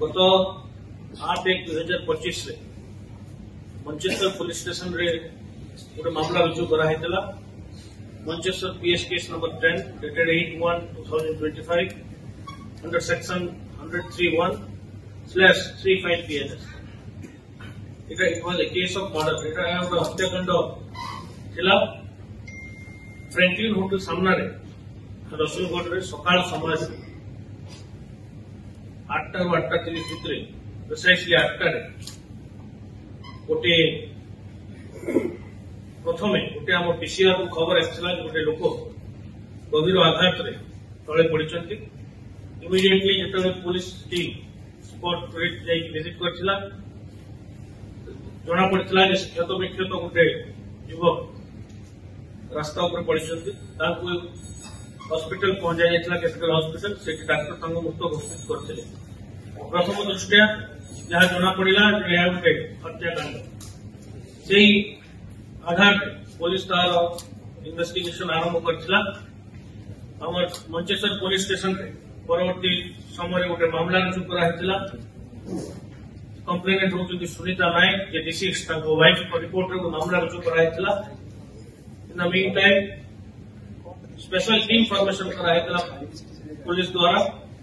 गत 8/1/2025 रे Mancheswar police station रे गोटे मामला रुजु कराइला। Mancheswar PS case number 10 dated 8/1/2025 under section 103(1)/35 PNS। It was a case of murder। এটা একটা হত্যাকাণ্ড ଥିଲା। फ्रैंकलिन होटल सामना रे रसुलगढ़ रे सकाळ समय 8टा ରୁ 8:30 ଭିତରେ प्रिसाइसली 8टा रे गोटे प्रथमे गोटे आम पीसीआर को खबर आसाला गोटे लोक गभीर आघात रे तले पड़िचंती। इमिडिएटली जेतबे पुलिस टीम स्पॉट रेट जाई विजिट करथिला जना पड़ितला जे क्षत विक्षत गोटे युवक रास्ता ऊपर पड़िचंती। ताकू हॉस्पिटल पहुंचा जाइथिला कैपिटल हॉस्पिटल से डॉक्टर तांको मृत घोषित करथिले। प्रथम दृष्टिया जहाँ जना पड़ा यह गोटे हत्याकांड से आधार पुलिस तार इन्वेस्टिगेशन आरंभ करथिला। हमर मंचेश्वर पुलिस स्टेशन रे परवर्ती समय गोटे मामला रुजु कराइथिला। कंप्लेनेंट होउछन्ती सुनीता नायक जे डिसीज ताको वाइफ रिपोर्ट रे मामला रुजु कराइथिला। In the mean time special team formation कराइथिला पुलिस द्वारा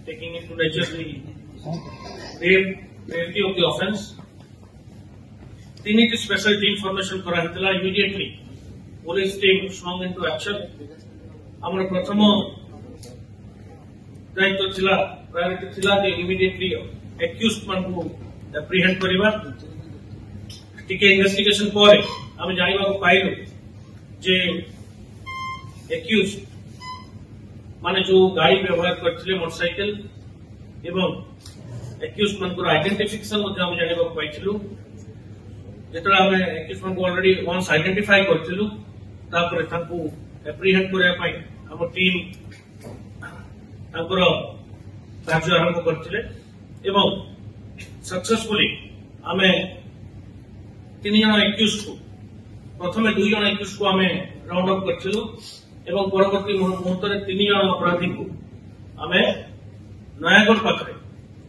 taking into nature the gravity of the offence। तीन स्पेशल टीम फॉर्मेशन कराइथिला। Immediately police team swung into action। हमर प्रथम दायित्व थिला प्रायोरिटी थिला जे इमीडिएटली एक्यूज्ड मान को एप्रीहेंड करिवा। टिके इन्वेस्टिगेशन पर हम जानिबा को पाइलु जे एक्यूज्ड माने जो गाड़ी व्यवहार करथिले मोटरसाइकिल एवं एक्यूज्ड मान को आइडेंटिफिकेशन मध्ये हम जानिबा को पाइथिलु। जेतरा हम एक्यूज्ड मान को ऑलरेडी वंस आइडेंटिफाई करथिलु तापर तांको एप्रीहेंड करया पई हम टीम तांकर कार्य आरंभ करथिले एवं सक्सेसफुली हमें 3 जन एक्यूज्ड को प्रथमे 2 जन एक्यूज्ड को हमें राउंड अप करथिलु एवं परवर्ती मुहूर्त रे 3 जन अपराधी को हमें नयागढ़ पाखरे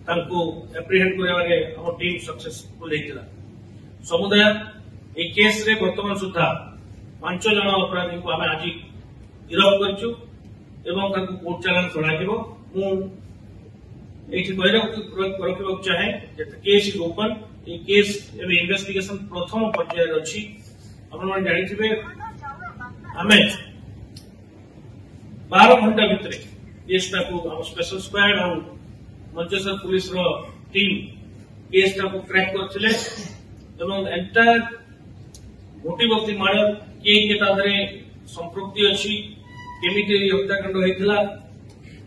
तांको एप्रीहेंड करया रे हम टीम सक्सेसफुल हेतिला। समुदाय ए केस रे वर्तमान सुधा 5 जन अपराधी को हमें आज गिरफ्त करछु एवं तांको कोर्ट चालान कराजिबो। मु एठी रखिबा चाहे जे केस इज ओपन। ए केस एवं इन्वेस्टिगेशन प्रथम पर्याय अछि। आपण माने जानिथिबे हमें 12 घंटा भितरे केसटा को हम स्पेशल स्क्वाड और मंचेश्वर पुलिस रो टीम केसटा को क्रैक करथिले एवं entire motive of the murder के तादरे संपृक्ति अछि केमिति हत्याकांड होइथिला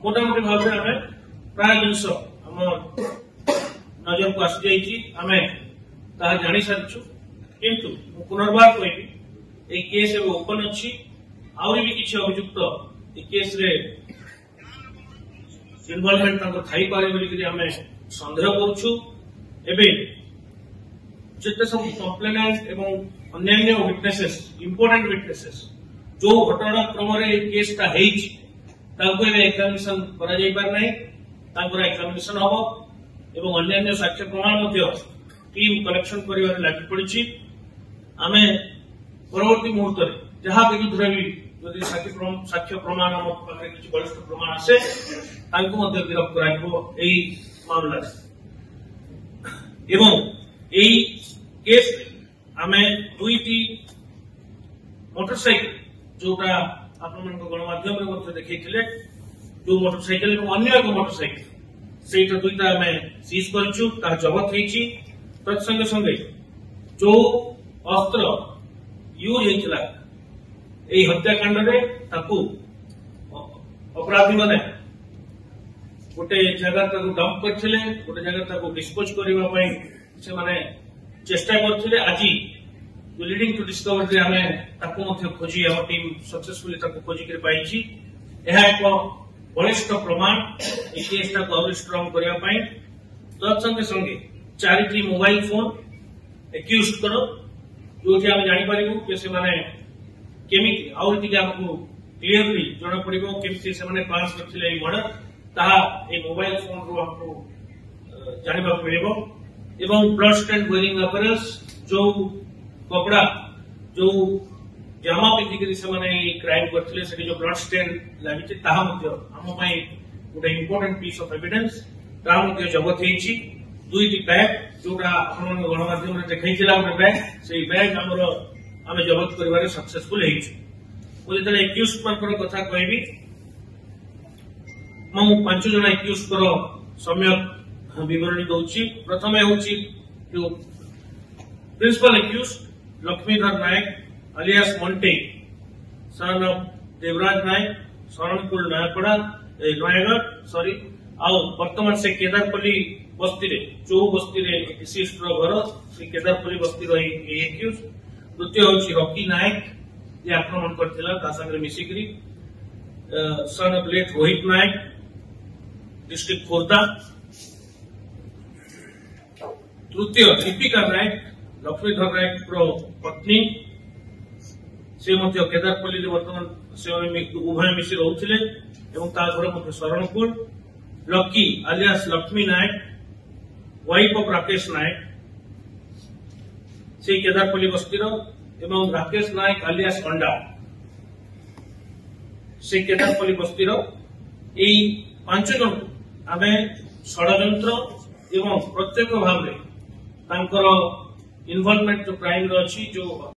मोटा मोटी भाव में हमें प्राय जिनस हम नजर को आसी जाइछि। हमें ता जानि सारछु किंतु पुनर्बार कहबी ए केस एवं ओपन अछि। आउरी भी किछि अभियुक्त ए केस रे इन्वॉल्वमेंट तांको थाई पारे बोली कि हमें संदेह करछु। एबे जेते सब कंप्लेनेंट एवं अन्य विटनेसेस इंपोर्टेंट विटनेसेस जो घटना क्रम रे केसटा हेछि तांको एग्जामिनेशन करा जाई पार नै। तांको एग्जामिनेशन हबो एवं अन्य साक्ष्य प्रमाण मध्ये टीम कलेक्शन करिवार लागि पड़िछि। हमें परवर्ती मुहूर्त रे जहां विरुद्ध भी यदि साक्ष्य प्रमाण हम पाखरे किछि बलिष्ठ प्रमाण आसे तांको मध्ये गिरफ्त कराइबो एई मामला एवं एई केस हमें 2टी मोटरसाइकिल जोटा आपण मन गणमाध्यम रे मध्ये देखैथिले जो मोटरसाइकिल एवं अन्य एक मोटरसाइकिल सेटा दुईटा हमें सीज करछु ता जब्त हेछि। तत्संगे संगे जो अस्त्र यूज हेथिला एई हत्याकांड रे ताकू अपराधी माने गोटे जगह ताकू डंप करथिले गोटे जगह ताकू डिस्पोज करबा पई से माने चेष्टा करथिले। आज लीडिंग टू डिस्कवर रे हमें ताकू मध्ये खोजी हम टीम सक्सेसफुली ताकू खोजी कर पाइछि। एहा एक बलिष्ठ प्रमाण ए केसटा को और स्ट्रांग करबा पई। तत्संगे संगे 4टी मोबाइल फोन एक्यूज्ड करो जो हम जानि परिबु कि से माने केमिति आउर टिके हमकु क्लियरली जणा पड़िबो केमिति से माने प्लान करथिले ए मर्डर ता ए मोबाइल फोन रो हमकु जानवा मिल एवं ब्लड स्टेन वेयरिंग अपरेल्स जो कपड़ा जो जामा पिंधिक क्राइम करते जो ब्लड स्टेन लगी गोटे इम्पोर्टेंट पीस ऑफ एविडेंस जबत होती दुईटी बैग जोटा गणमाध्यम देखा गोटे बैग से बैग आम जबत कर सक्सेसफुल होते एक्यूज कथा कहबी मु 5 जन एक्यूज सम्यक विवरणी दूची प्रथम हूँ जो principal accused Laxmidhar Nayak alias Monte, son of Devraj Nayak Sharanpur Nayapada Nayagarh सॉरी आउ वर्तमान से केदारपल्ली बस्ती रे चौ बस्ती रे विशिष्ट घर से केदारपल्ली बस्ती रही एक्यूज द्वितीय हूँ रॉकी नायक ये आक्रमण करता मिसिकी son of late Rohit Nayak district Khordha तृतीय दीपिका नायक लक्ष्मीधर नायक पत्नी से केदारपल्ली बर्तमान से उभय मिसी रोते घर Sharanpur Lucky alias Laxmi Nayak wife of Rakesh Nayak से केदारपल्ली बस्तीर एवं राकेश नायक आलियास अंडा से केदारपल्ली बस्तीर यही 5 जन आम षड्यंत्र एवं प्रत्येक भाव में इनवॉल्वमेंट जो क्राइम अच्छी जो